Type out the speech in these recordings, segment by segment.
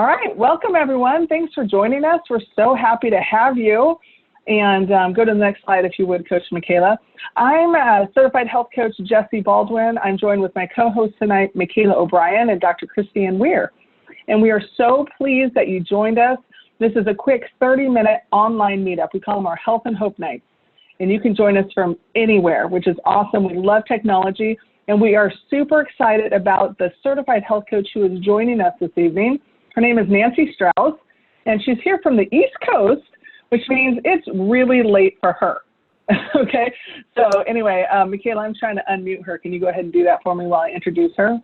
All right, welcome everyone. Thanks for joining us. We're so happy to have you. And go to the next slide if you would, Coach Mikaela. I'm Certified Health Coach Jessee Baldwin. I'm joined with my co-host tonight, Mikaela OBrien and Dr. Christiane Weir. And we are so pleased that you joined us. This is a quick 30-minute online meetup. We call them our Health and Hope Nights. And you can join us from anywhere, which is awesome. We love technology. And we are super excited about the Certified Health Coach who is joining us this evening. Her name is Nancy Strauss, and she's here from the East Coast, which means it's really late for her. Okay, so anyway, Mikaela, I'm trying to unmute her. Can you go ahead and do that for me while I introduce her?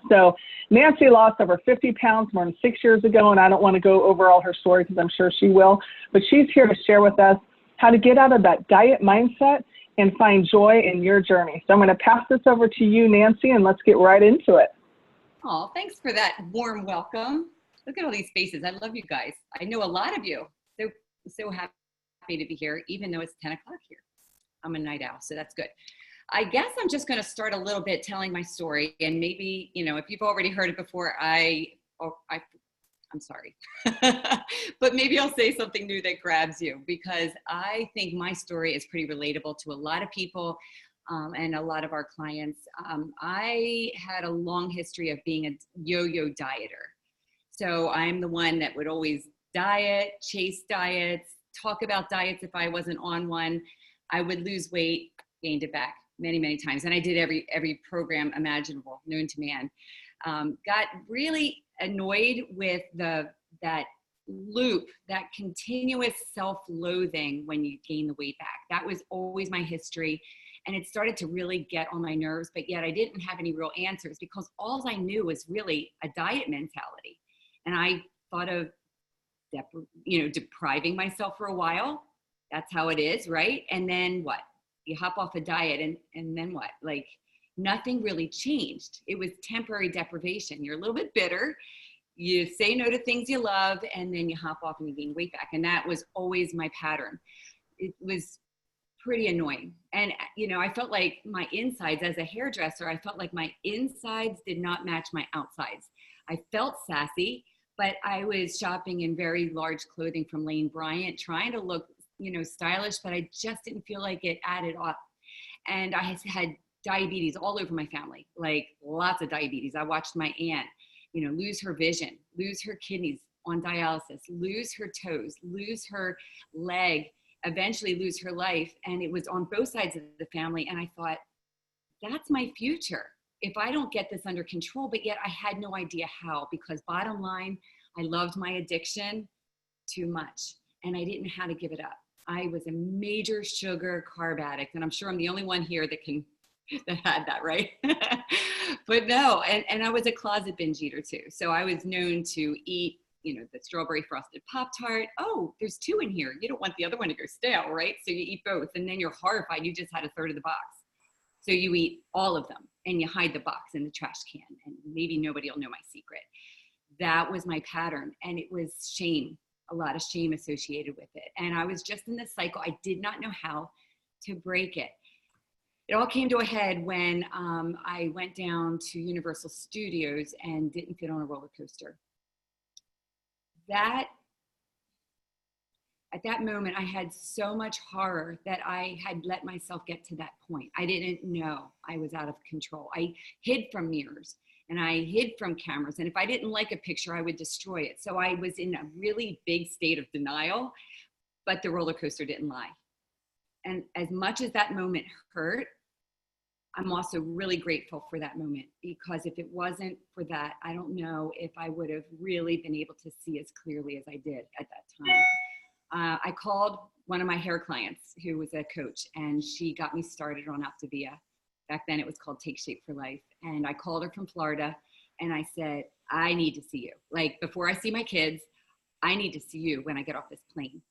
So Nancy lost over 50 pounds more than 6 years ago, and I don't want to go over all her story because I'm sure she will, but she's here to share with us how to get out of that diet mindset and find joy in your journey. So I'm going to pass this over to you, Nancy, and let's get right into it. Oh, thanks for that warm welcome. Look at all these faces. I love you guys. I know a lot of you. So happy to be here, even though it's 10 o'clock here. I'm a night owl, so that's good. I guess I'm just going to start a little bit telling my story, and maybe, you know, if you've already heard it before, I'm sorry, but maybe I'll say something new that grabs you, because I think my story is pretty relatable to a lot of people. And a lot of our clients. I had a long history of being a yo-yo dieter. So I'm the one that would always diet, chase diets, talk about diets if I wasn't on one. I would lose weight, gained it back many, many times. And I did every program imaginable, known to man. Got really annoyed with that loop, that continuous self-loathing when you gain the weight back. That was always my history. And it started to really get on my nerves, but yet I didn't have any real answers because all I knew was really a diet mentality. And I thought of, depriving myself for a while. That's how it is, right? And then what? You hop off a diet and then what? Like nothing really changed. It was temporary deprivation. You're a little bit bitter. You say no to things you love, and then you hop off and you gain weight back. And that was always my pattern. It was pretty annoying. And, you know, I felt like my insides as a hairdresser, I felt like my insides did not match my outsides. I felt sassy, but I was shopping in very large clothing from Lane Bryant, trying to look, you know, stylish, but I just didn't feel like it added up. And I had diabetes all over my family, like lots of diabetes. I watched my aunt, you know, lose her vision, lose her kidneys on dialysis, lose her toes, lose her leg, eventually lose her life. And it was on both sides of the family. And I thought, that's my future if I don't get this under control. But yet I had no idea how, because bottom line, I loved my addiction too much and I didn't know how to give it up. I was a major sugar carb addict, and I'm sure I'm the only one here that had that, right? But no, and I was a closet binge eater too. So I was known to eat, you know, the strawberry frosted Pop-Tart. Oh, there's 2 in here. You don't want the other one to go stale, right? So you eat both, and then you're horrified. You just had a third of the box. So you eat all of them, and you hide the box in the trash can, and maybe nobody will know my secret. That was my pattern, and it was shame, a lot of shame associated with it. And I was just in this cycle. I did not know how to break it. It all came to a head when I went down to Universal Studios and didn't fit on a roller coaster. At that moment, I had so much horror that I had let myself get to that point. I didn't know I was out of control. I hid from mirrors and I hid from cameras. And if I didn't like a picture, I would destroy it. So I was in a really big state of denial, but the roller coaster didn't lie. And as much as that moment hurt, I'm also really grateful for that moment, because if it wasn't for that, I don't know if I would have really been able to see as clearly as I did at that time. I called one of my hair clients who was a coach, and she got me started on Optavia. Back then it was called Take Shape for Life. And I called her from Florida and I said, I need to see you. Like, before I see my kids, I need to see you when I get off this plane.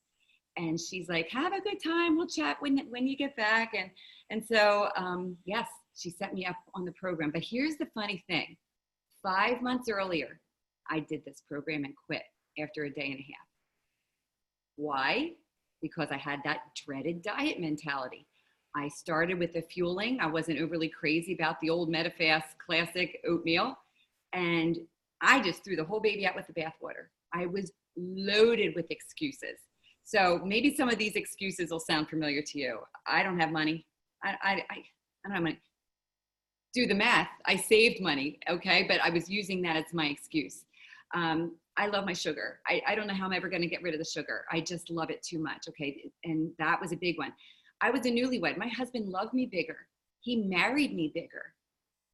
And she's like, have a good time. We'll chat when you get back. And so, yes, she set me up on the program. But here's the funny thing. 5 months earlier, I did this program and quit after a day and a half. Why? Because I had that dreaded diet mentality. I started with the fueling. I wasn't overly crazy about the old Metafast classic oatmeal. And I just threw the whole baby out with the bathwater. I was loaded with excuses. So maybe some of these excuses will sound familiar to you. I don't have money. I don't have money. Do the math. I saved money, okay? But I was using that as my excuse. I love my sugar. I don't know how I'm ever going to get rid of the sugar. I just love it too much, okay? And that was a big one. I was a newlywed. My husband loved me bigger. He married me bigger.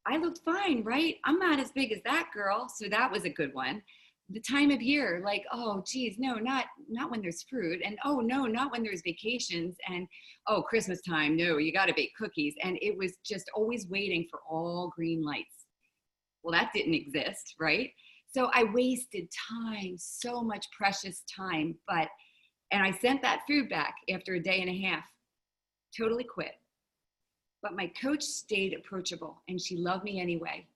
I looked fine, right? I'm not as big as that girl. So that was a good one. The time of year, like, oh, geez, no, not when there's fruit. And oh, no, not when there's vacations. And oh, Christmas time, no, you got to bake cookies. And it was just always waiting for all green lights. Well, that didn't exist, right? So I wasted time, so much precious time. And I sent that food back after a day and a half, totally quit. But my coach stayed approachable and she loved me anyway.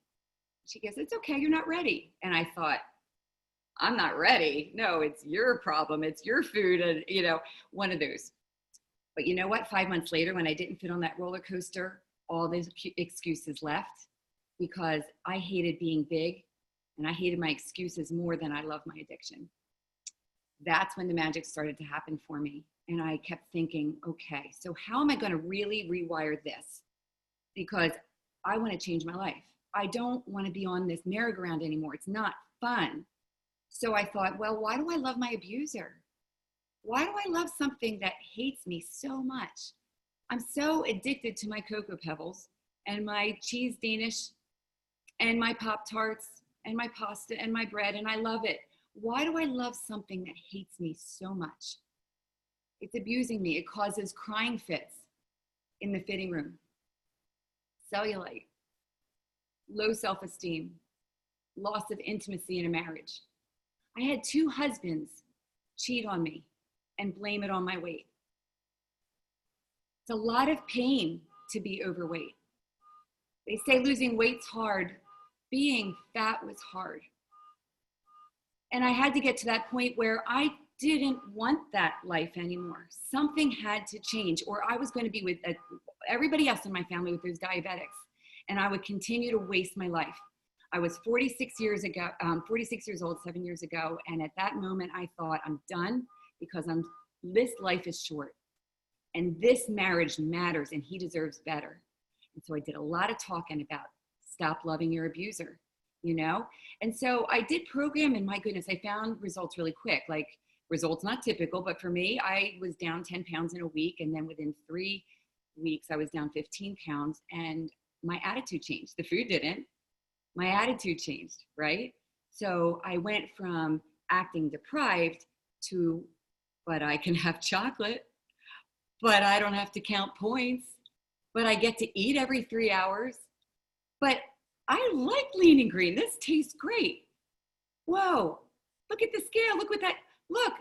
She goes, it's okay, you're not ready. And I thought, I'm not ready. No, it's your problem. It's your food. And one of those. But you know what? 5 months later, when I didn't fit on that roller coaster, all those excuses left because I hated being big and I hated my excuses more than I loved my addiction. That's when the magic started to happen for me. And I kept thinking, okay, so how am I going to really rewire this? Because I want to change my life. I don't want to be on this merry-go-round anymore. It's not fun. So I thought, well, why do I love my abuser? Why do I love something that hates me so much? I'm so addicted to my Cocoa Pebbles and my cheese Danish and my Pop-Tarts and my pasta and my bread, and I love it. Why do I love something that hates me so much? It's abusing me. It causes crying fits in the fitting room, cellulite, low self-esteem, loss of intimacy in a marriage. I had 2 husbands cheat on me and blame it on my weight. It's a lot of pain to be overweight. They say losing weight's hard. Being fat was hard. And I had to get to that point where I didn't want that life anymore. Something had to change, or I was going to be with everybody else in my family with those diabetics, and I would continue to waste my life. I was 46 years old, 7 years ago, and at that moment I thought, I'm done because this life is short, and this marriage matters, and he deserves better. And so I did a lot of talking about stop loving your abuser, And so I did program, and my goodness, I found results really quick. Like, results not typical, but for me, I was down 10 pounds in a week, and then within 3 weeks, I was down 15 pounds, and my attitude changed. The food didn't. My attitude changed, right? So I went from acting deprived to, but I can have chocolate, but I don't have to count points, but I get to eat every 3 hours, but I like lean and green. This tastes great. Whoa, look at the scale. Look what that, look,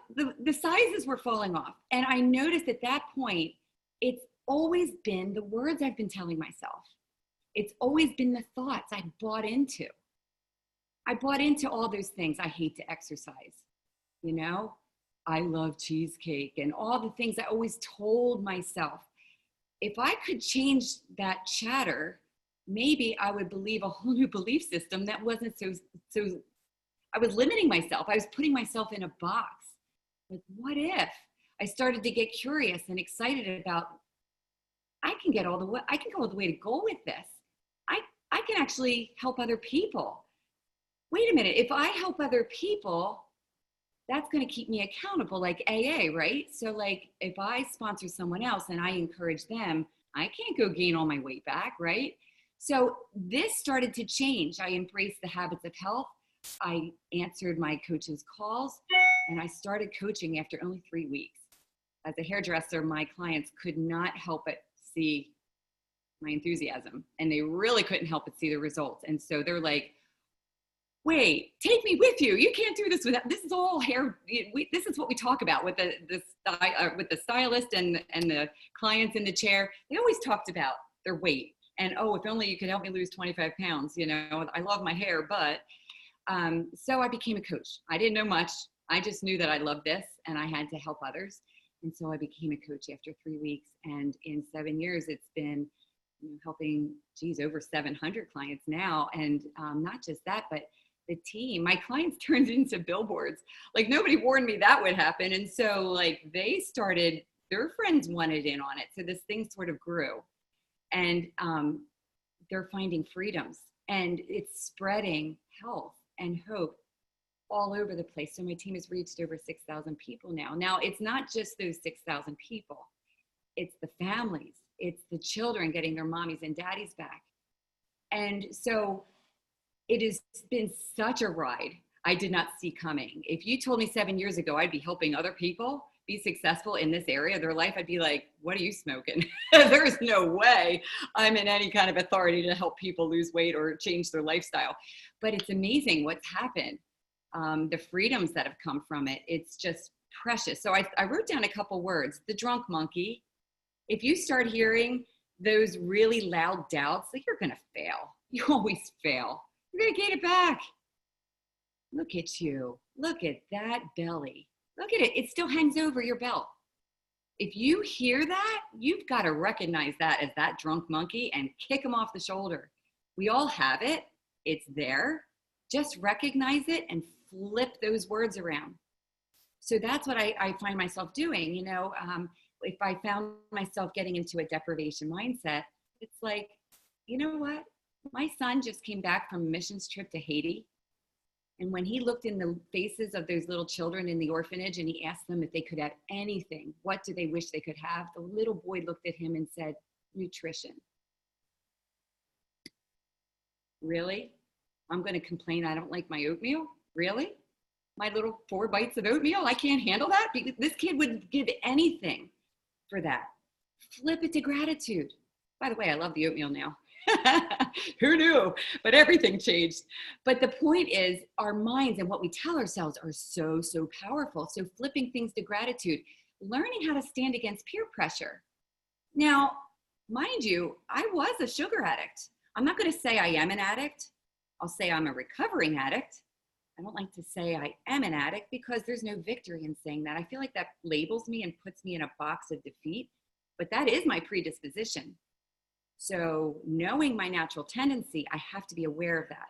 the sizes were falling off. And I noticed at that point, it's always been the words I've been telling myself. It's always been the thoughts I bought into. I bought into all those things. I hate to exercise, I love cheesecake and all the things I always told myself. If I could change that chatter, maybe I would believe a whole new belief system that wasn't so, I was limiting myself. I was putting myself in a box. Like, what if I started to get curious and excited about, I can go all the way to goal with this. I can actually help other people. Wait a minute, if I help other people, that's going to keep me accountable, like AA, right? So like if I sponsor someone else and I encourage them, I can't go gain all my weight back, right? So this started to change. I embraced the habits of health. I answered my coach's calls, and I started coaching after only 3 weeks. As a hairdresser, my clients could not help but see my enthusiasm, and they really couldn't help but see the results. And so they're like, wait, take me with you. You can't do this without, this is all hair. This is what we talk about with the stylist and the clients in the chair. They always talked about their weight and, oh, if only you could help me lose 25 pounds, I love my hair, but so I became a coach. I didn't know much. I just knew that I loved this and I had to help others. And so I became a coach after 3 weeks, and in 7 years, it's been helping, over 700 clients now. And not just that, but the team, my clients turned into billboards. Like nobody warned me that would happen. And so like they started, their friends wanted in on it. So this thing sort of grew, and they're finding freedoms, and it's spreading health and hope all over the place. So my team has reached over 6,000 people now. Now it's not just those 6,000 people, it's the families, it's the children getting their mommies and daddies back. And so it has been such a ride I did not see coming. If you told me 7 years ago I'd be helping other people be successful in this area of their life, I'd be like, what are you smoking? There's no way I'm in any kind of authority to help people lose weight or change their lifestyle. But it's amazing what's happened. The freedoms that have come from it. It's just precious. So I wrote down a couple words. The drunk monkey. If you start hearing those really loud doubts, like you're going to fail. You always fail. You're going to gain it back. Look at you. Look at that belly. Look at it. It still hangs over your belt. If you hear that, you've got to recognize that as that drunk monkey and kick him off the shoulder. We all have it. It's there. Just recognize it and flip those words around. So that's what I find myself doing. You know, if I found myself getting into a deprivation mindset, it's like, you know what? My son just came back from a missions trip to Haiti. And when he looked in the faces of those little children in the orphanage and he asked them if they could have anything, what do they wish they could have? The little boy looked at him and said, nutrition. Really? I'm going to complain I don't like my oatmeal? Really? My little 4 bites of oatmeal? I can't handle that? Because this kid would give anything for that. Flip it to gratitude. By the way, I love the oatmeal now. Who knew? But everything changed. But the point is, our minds and what we tell ourselves are so, so powerful. So flipping things to gratitude, learning how to stand against peer pressure. Now, mind you, I was a sugar addict. I'm not going to say I am an addict. I'll say I'm a recovering addict. I don't like to say I am an addict because there's no victory in saying that. I feel like that labels me and puts me in a box of defeat, but that is my predisposition. So knowing my natural tendency, I have to be aware of that.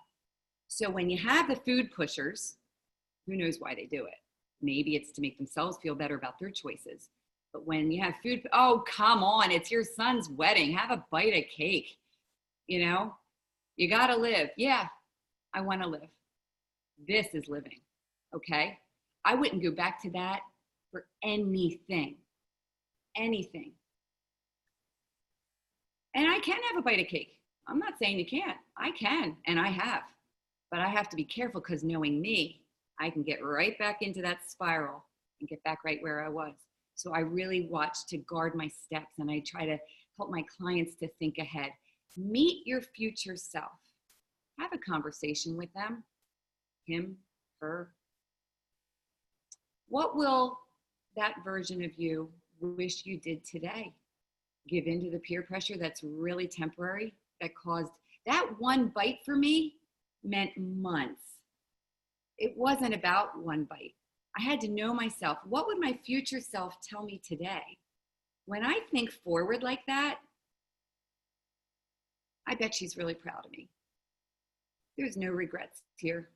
So when you have the food pushers, who knows why they do it? Maybe it's to make themselves feel better about their choices. But when you have food, oh, come on, it's your son's wedding. Have a bite of cake. You know, you got to live. Yeah, I want to live. This is living. Okay. I wouldn't go back to that for anything. Anything. And I can have a bite of cake. I'm not saying you can't. I can, and I have. But I have to be careful because knowing me, I can get right back into that spiral and get back right where I was. So I really watch to guard my steps, and I try to help my clients to think ahead. Meet your future self. Have a conversation with them, him, her. What will that version of you wish you did today? Give into the peer pressure that's really temporary, that caused that one bite for me meant months. It wasn't about one bite. I had to know myself. What would my future self tell me today? When I think forward like that, I bet she's really proud of me. There's no regrets here.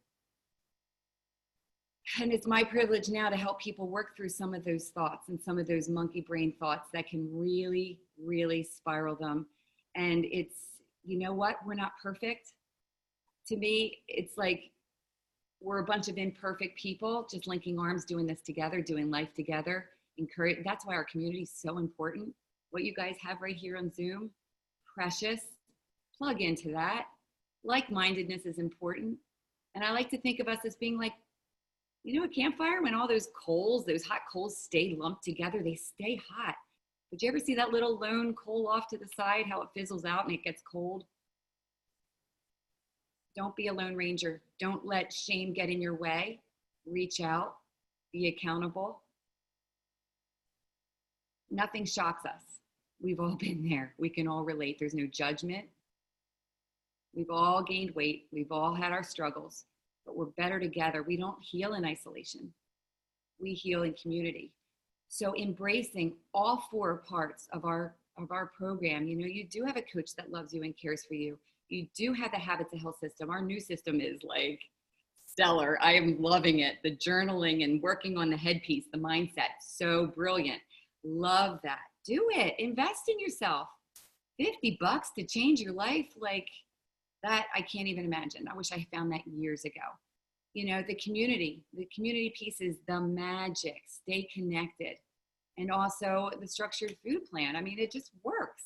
And it's my privilege now to help people work through some of those thoughts and some of those monkey brain thoughts that can really, really spiral them. And it's, you know what? We're not perfect. To me, it's like we're a bunch of imperfect people just linking arms, doing this together, doing life together. Encourage. That's why our community is so important. What you guys have right here on Zoom, precious. Plug into that. Like-mindedness is important. And I like to think of us as being like, you know, a campfire, when all those coals, those hot coals stay lumped together, they stay hot. Did you ever see that little lone coal off to the side, how it fizzles out and it gets cold? Don't be a lone ranger. Don't let shame get in your way. Reach out, be accountable. Nothing shocks us. We've all been there. We can all relate. There's no judgment. We've all gained weight. We've all had our struggles. But we're better together. We don't heal in isolation. We heal in community. So embracing all 4 parts of our program, you know, you do have a coach that loves you and cares for you. You do have the Habits of Health system. Our new system is like stellar. I am loving it. The journaling and working on the headpiece, the mindset, so brilliant. Love that. Do it. Invest in yourself. $50 to change your life, like that, I can't even imagine. I wish I found that years ago. You know, the community piece is the magic. Stay connected. And also the structured food plan. I mean, it just works.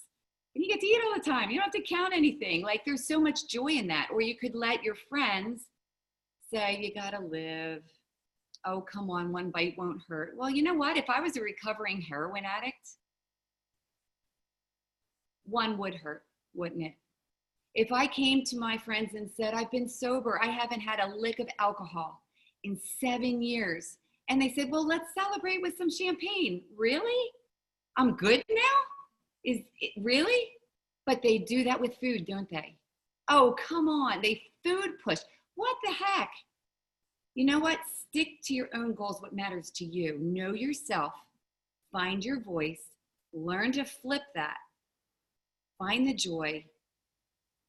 And you get to eat all the time. You don't have to count anything. Like, there's so much joy in that. Or you could let your friends say, you gotta live. Oh, come on, one bite won't hurt. Well, you know what? If I was a recovering heroin addict, one would hurt, wouldn't it? If I came to my friends and said, I've been sober, I haven't had a lick of alcohol in 7 years. And they said, well, let's celebrate with some champagne. Really? I'm good now? Is it really? But they do that with food, don't they? Oh, come on. They food push. What the heck? You know what? Stick to your own goals, what matters to you. Know yourself. Find your voice. Learn to flip that. Find the joy.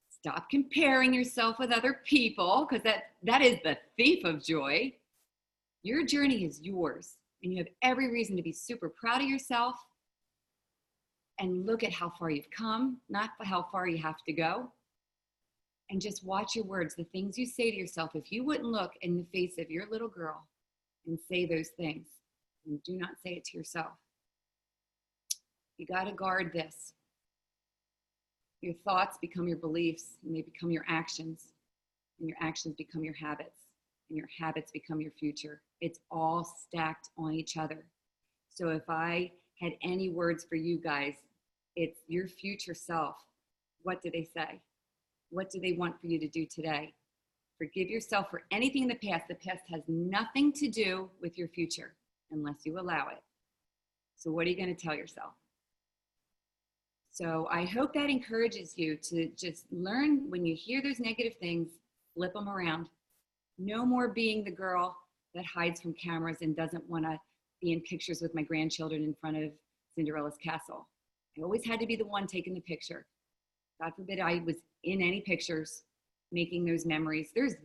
Stop comparing yourself with other people, because that is the thief of joy. Your journey is yours, and you have every reason to be super proud of yourself. And look at how far you've come, not how far you have to go. And just watch your words, the things you say to yourself. If you wouldn't look in the face of your little girl and say those things, and do not say it to yourself. You got to guard this. Your thoughts become your beliefs, and they become your actions, and your actions become your habits, and your habits become your future. It's all stacked on each other. So if I had any words for you guys, it's your future self. What do they say? What do they want for you to do today? Forgive yourself for anything in the past. The past has nothing to do with your future unless you allow it. So what are you going to tell yourself? So I hope that encourages you to just learn, when you hear those negative things, flip them around. No more being the girl that hides from cameras and doesn't want to be in pictures with my grandchildren in front of Cinderella's castle. I always had to be the one taking the picture. God forbid I was in any pictures making those memories. There's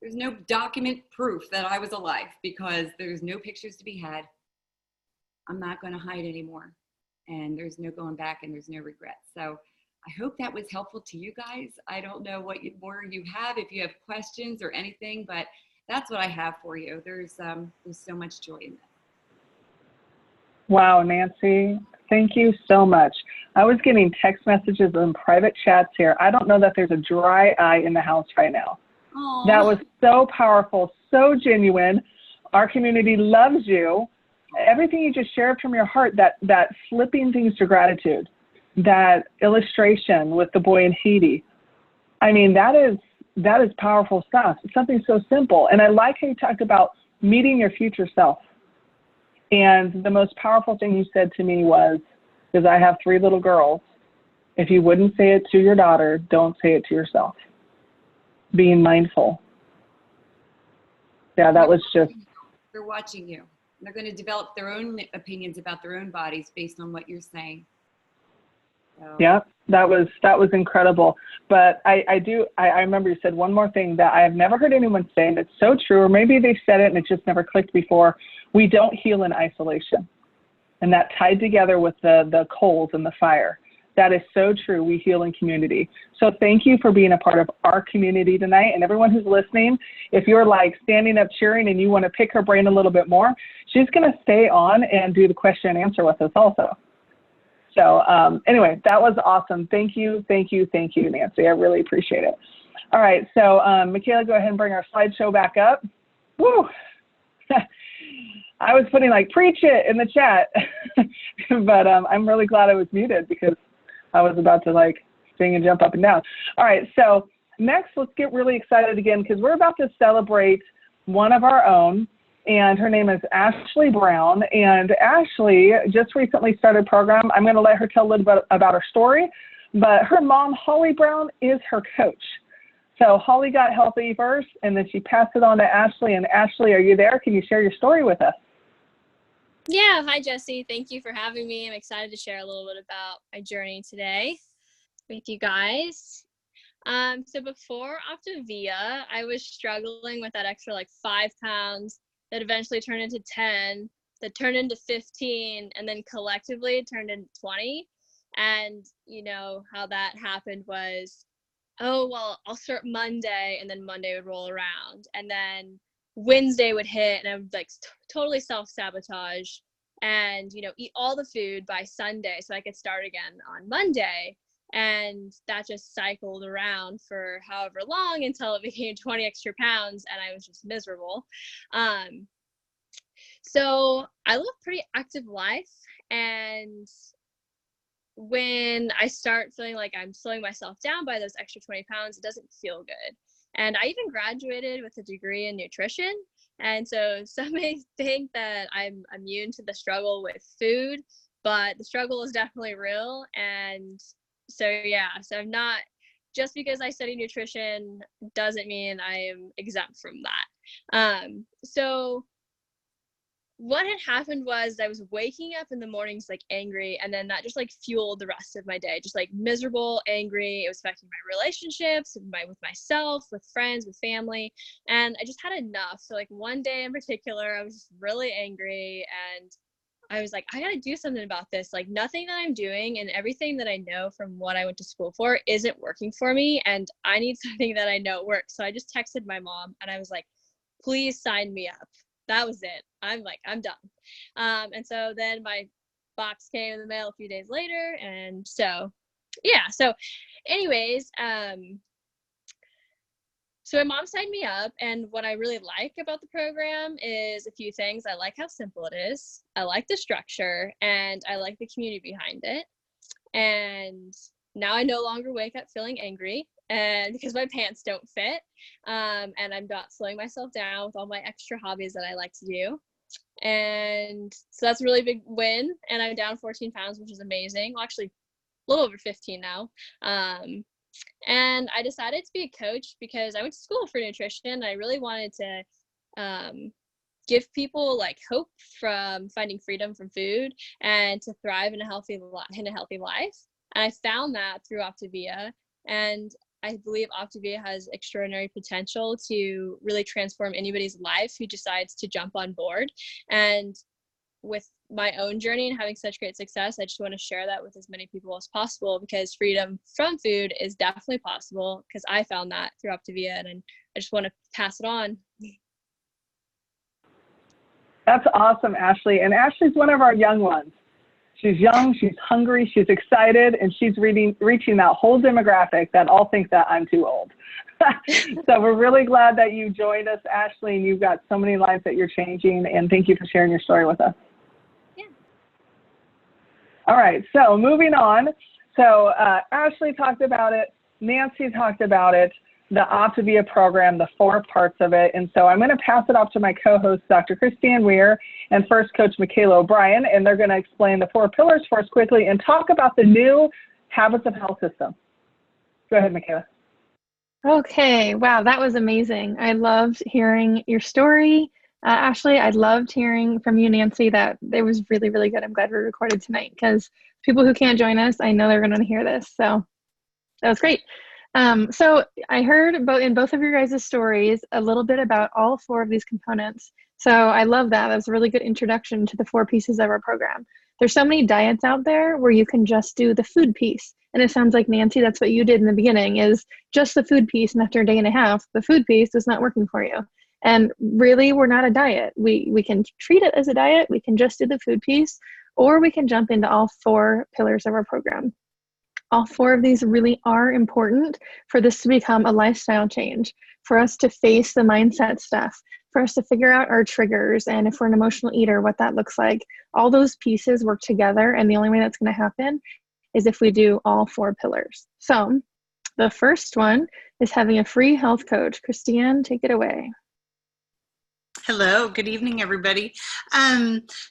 no document proof that I was alive because there's no pictures to be had. I'm not going to hide anymore. And there's no going back, and there's no regret. So I hope that was helpful to you guys. I don't know what more you have, if you have questions or anything, but that's what I have for you. There's so much joy in this. Wow, Nancy, thank you so much. I was getting text messages and private chats here. I don't know that there's a dry eye in the house right now. Aww. That was so powerful, so genuine. Our community loves you. Everything you just shared from your heart, that flipping things to gratitude, that illustration with the boy in Haiti. I mean, that is powerful stuff. It's something so simple. And I like how you talked about meeting your future self. And the most powerful thing you said to me was, because I have 3 little girls, if you wouldn't say it to your daughter, don't say it to yourself. Being mindful. Yeah, that was just. They're watching you. They're going to develop their own opinions about their own bodies based on what you're saying. So. Yeah, that was incredible. But I remember you said one more thing that I have never heard anyone say, and it's so true, or maybe they've said it and it just never clicked before. We don't heal in isolation. And that tied together with the coals and the fire. That is so true. We heal in community. So thank you for being a part of our community tonight. And everyone who's listening, if you're like standing up cheering and you want to pick her brain a little bit more, she's going to stay on and do the question and answer with us also. So anyway, that was awesome. Thank you, Nancy. I really appreciate it. All right. So Mikaela, go ahead and bring our slideshow back up. Woo! I was putting like, preach it in the chat, but I'm really glad I was muted because I was about to like sing and jump up and down. All right, so next, let's get really excited again because we're about to celebrate one of our own, and her name is Ashley Brown. And Ashley just recently started a program. I'm going to let her tell a little bit about her story, but her mom, Holly Brown, is her coach. So Holly got healthy first, and then she passed it on to Ashley. And Ashley, are you there? Can you share your story with us? Yeah, hi Jessee. Thank you for having me. I'm excited to share a little bit about my journey today with you guys. So before Optavia, I was struggling with that extra like 5 pounds that eventually turned into 10, that turned into 15, and then collectively turned into 20. And you know how that happened was, oh, well, I'll start Monday, and then Monday would roll around. And then Wednesday would hit, and I would like totally self-sabotage and, you know, eat all the food by Sunday so I could start again on Monday. And that just cycled around for however long until it became 20 extra pounds, and I was just miserable. So I live a pretty active life, and when I start feeling like I'm slowing myself down by those extra 20 pounds, it doesn't feel good. And I even graduated with a degree in nutrition. And so some may think that I'm immune to the struggle with food, but the struggle is definitely real. And so, yeah, so I'm not, just because I study nutrition doesn't mean I am exempt from that. So what had happened was I was waking up in the mornings like angry, and then that just like fueled the rest of my day, just like miserable, angry. It was affecting my relationships, with myself, with friends, with family, and I just had enough. So like one day in particular, I was just really angry, and I was like, I gotta do something about this. Like nothing that I'm doing and everything that I know from what I went to school for isn't working for me, and I need something that I know works. So I just texted my mom, and I was like, please sign me up. That was it. I'm like, I'm done. And so then my box came in the mail a few days later. And so, yeah. So anyways, so my mom signed me up. And what I really like about the program is a few things. I like how simple it is. I like the structure, and I like the community behind it. And now I no longer wake up feeling angry, and because my pants don't fit, and I'm not slowing myself down with all my extra hobbies that I like to do. And so that's a really big win, and I'm down 14 pounds, which is amazing. Well, actually a little over 15 now. And I decided to be a coach because I went to school for nutrition. I really wanted to give people like hope from finding freedom from food and to thrive in a healthy life. And I found that through Optavia, and I believe Optavia has extraordinary potential to really transform anybody's life who decides to jump on board. And with my own journey and having such great success, I just want to share that with as many people as possible, because freedom from food is definitely possible, because I found that through Optavia, and I just want to pass it on. That's awesome, Ashley. And Ashley's one of our young ones. She's young, she's hungry, she's excited, and she's reaching that whole demographic that all think that I'm too old. So we're really glad that you joined us, Ashley, and you've got so many lives that you're changing, and thank you for sharing your story with us. Yeah. All right, so moving on. So Ashley talked about it, Nancy talked about it, the Optavia program, the 4 parts of it. And so I'm going to pass it off to my co-host, Dr. Christiane Weir, and first coach Mikaela OBrien, and they're going to explain the 4 pillars for us quickly and talk about the new Habits of Health system. Go ahead, Mikaela. Okay, wow, that was amazing. I loved hearing your story. Ashley, I loved hearing from you, Nancy. That it was really, really good. I'm glad we recorded tonight, because people who can't join us, I know they're going to hear this. So that was great. So I heard in both of your guys' stories a little bit about all 4 of these components. So I love that. That was a really good introduction to the 4 pieces of our program. There's so many diets out there where you can just do the food piece. And it sounds like, Nancy, that's what you did in the beginning, is just the food piece. And after a day and a half, the food piece was not working for you. And really, we're not a diet. We can treat it as a diet. We can just do the food piece, or we can jump into all 4 pillars of our program. All 4 of these really are important for this to become a lifestyle change, for us to face the mindset stuff, for us to figure out our triggers, and if we're an emotional eater, what that looks like. All those pieces work together, and the only way that's going to happen is if we do all 4 pillars. So the first one is having a free health coach. Christiane, take it away. Hello, good evening, everybody.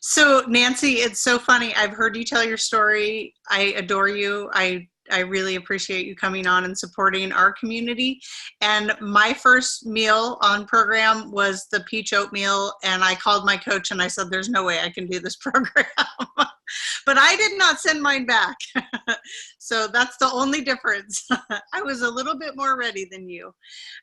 So Nancy, it's so funny. I've heard you tell your story. I adore you. I really appreciate you coming on and supporting our community. And my first meal on program was the peach oatmeal. And I called my coach and I said, there's no way I can do this program. But I did not send mine back. So that's the only difference. I was a little bit more ready than you.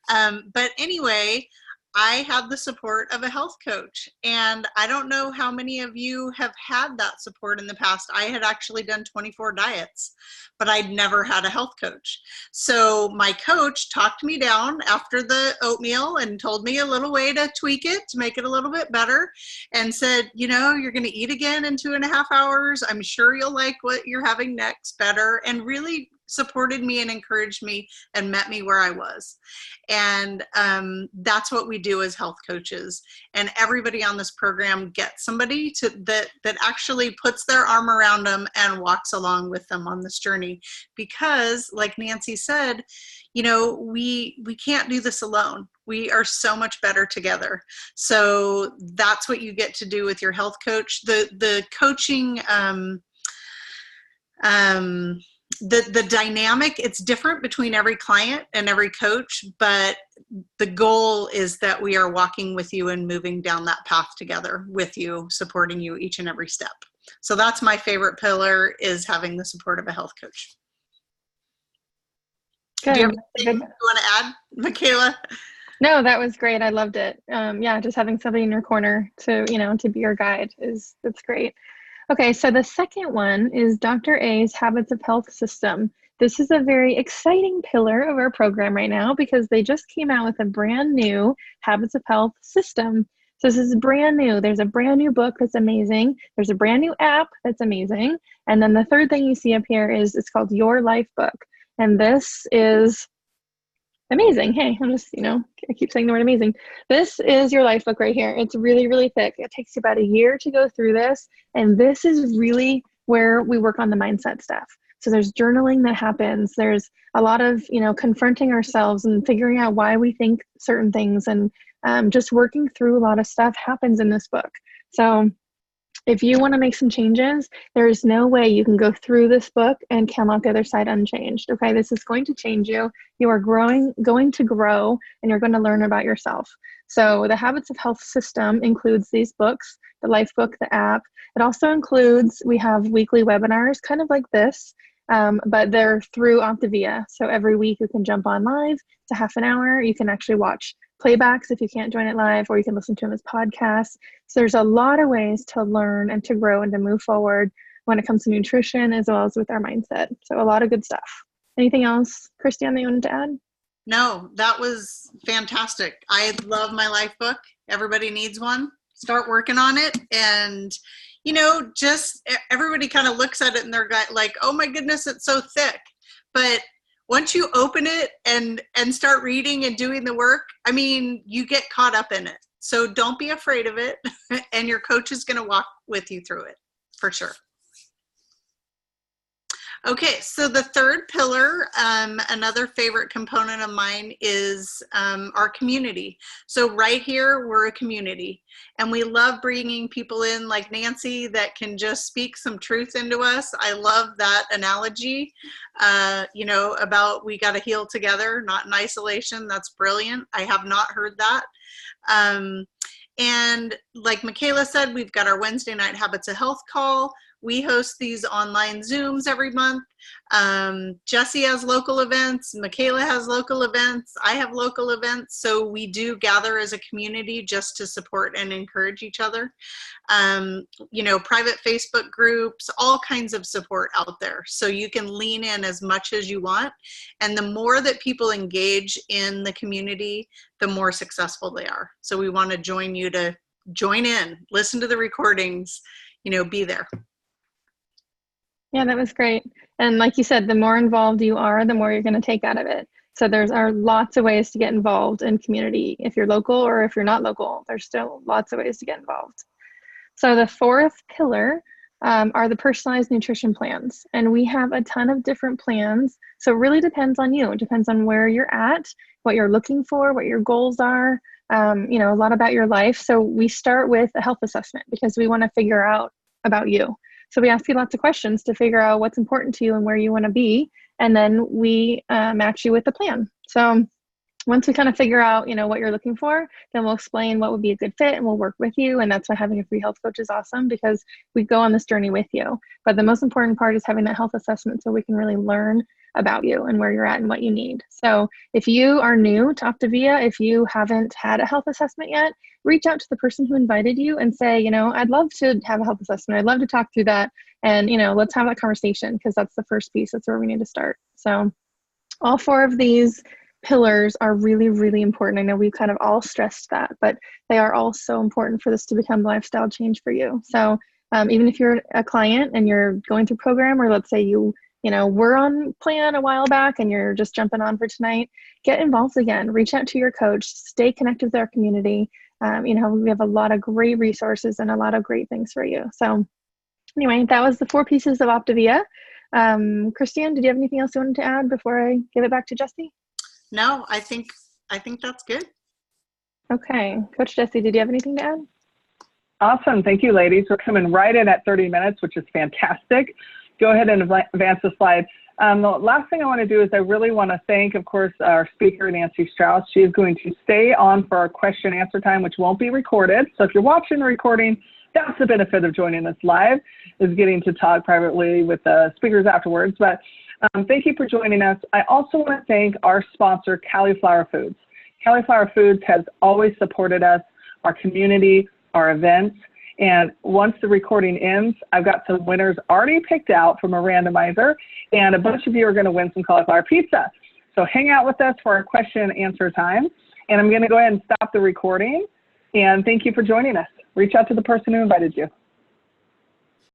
But anyway, I had the support of a health coach, and I don't know how many of you have had that support in the past. I had actually done 24 diets, but I'd never had a health coach. So my coach talked me down after the oatmeal and told me a little way to tweak it to make it a little bit better, and said, you know, you're going to eat again in 2.5 hours. I'm sure you'll like what you're having next better, and really supported me and encouraged me and met me where I was. And that's what we do as health coaches. And everybody on this program gets somebody that actually puts their arm around them and walks along with them on this journey. Because like Nancy said, you know, we can't do this alone. We are so much better together. So that's what you get to do with your health coach. The coaching, the dynamic, it's different between every client and every coach, but the goal is that we are walking with you and moving down that path together with you, supporting you each and every step. So that's my favorite pillar, is having the support of a health coach. Good. Do you have anything you want to add, Mikaela? No, that was great. I loved it. Yeah, just having somebody in your corner to, you know, to be your guide that's great. Okay, so the second one is Dr. A's Habits of Health system. This is a very exciting pillar of our program right now because they just came out with a brand new Habits of Health system. So this is brand new. There's a brand new book that's amazing. There's a brand new app that's amazing. And then the third thing you see up here is it's called Your Life Book. And this is amazing. Hey, I'm just, you know, I keep saying the word amazing. This is your life book right here. It's really, really thick. It takes you about a year to go through this. And this is really where we work on the mindset stuff. So there's journaling that happens. There's a lot of, you know, confronting ourselves and figuring out why we think certain things, and just working through a lot of stuff happens in this book. So if you want to make some changes, there is no way you can go through this book and come out the other side unchanged. Okay, this is going to change you. You are going to grow, and you're going to learn about yourself. So the Habits of Health system includes these books, the Life Book, the app. It also includes, we have weekly webinars, kind of like this, but they're through Optavia. So every week you can jump on live. It's a half an hour. You can actually watch playbacks if you can't join it live, or you can listen to them as podcasts. So there's a lot of ways to learn and to grow and to move forward when it comes to nutrition as well as with our mindset. So a lot of good stuff. Anything else, Christiane, that you wanted to add? No, that was fantastic. I love my life book. Everybody needs one. Start working on it. And, you know, just everybody kind of looks at it and they're like, oh my goodness, it's so thick. But once you open it and start reading and doing the work, I mean, you get caught up in it. So don't be afraid of it. And your coach is going to walk with you through it for sure. Okay, so the third pillar, another favorite component of mine is our community. So right here, we're a community, and we love bringing people in like Nancy that can just speak some truth into us. I love that analogy, you know, about we got to heal together, not in isolation. That's brilliant. I have not heard that. And like Mikaela said, we've got our Wednesday night Habits of Health call. We host these online Zooms every month. Jessee has local events. Mikaela has local events. I have local events. So we do gather as a community just to support and encourage each other. You know, private Facebook groups, all kinds of support out there. So you can lean in as much as you want. And the more that people engage in the community, the more successful they are. So we want to join you to join in, listen to the recordings, you know, be there. Yeah, that was great. And like you said, the more involved you are, the more you're going to take out of it. So there's lots of ways to get involved in community. If you're local or if you're not local, there's still lots of ways to get involved. So the fourth pillar are the personalized nutrition plans. And we have a ton of different plans. So it really depends on you. It depends on where you're at, what you're looking for, what your goals are, you know, a lot about your life. So we start with a health assessment because we want to figure out about you. So we ask you lots of questions to figure out what's important to you and where you want to be. And then we match you with the plan. So once we kind of figure out, you know, what you're looking for, then we'll explain what would be a good fit and we'll work with you. And that's why having a free health coach is awesome, because we go on this journey with you. But the most important part is having that health assessment so we can really learn about you and where you're at and what you need. So if you are new to Optavia, if you haven't had a health assessment yet, reach out to the person who invited you and say, you know, I'd love to have a health assessment. I'd love to talk through that. And, you know, let's have that conversation, because that's the first piece. That's where we need to start. So all 4 of these pillars are really, really important. I know we've kind of all stressed that, but they are all so important for this to become lifestyle change for you. So even if you're a client and you're going through program, or let's say you know, were on plan a while back and you're just jumping on for tonight, get involved again, reach out to your coach, stay connected with our community. You know, we have a lot of great resources and a lot of great things for you. So anyway, that was the 4 pieces of Optavia. Christiane, did you have anything else you wanted to add before I give it back to Jessee? No, I think that's good. Okay. Coach Jessee, did you have anything to add? Awesome. Thank you, ladies. We're coming right in at 30 minutes, which is fantastic. Go ahead and advance the slide. The last thing I want to do is I really want to thank, of course, our speaker, Nancy Strauss. She is going to stay on for our question and answer time, which won't be recorded. So if you're watching the recording, that's the benefit of joining us live, is getting to talk privately with the speakers afterwards. But thank you for joining us. I also want to thank our sponsor, Cauliflower Foods. Cauliflower Foods has always supported us, our community, our events. And once the recording ends, I've got some winners already picked out from a randomizer, and a bunch of you are going to win some cauliflower pizza. So hang out with us for our question and answer time. And I'm going to go ahead and stop the recording. And thank you for joining us. Reach out to the person who invited you.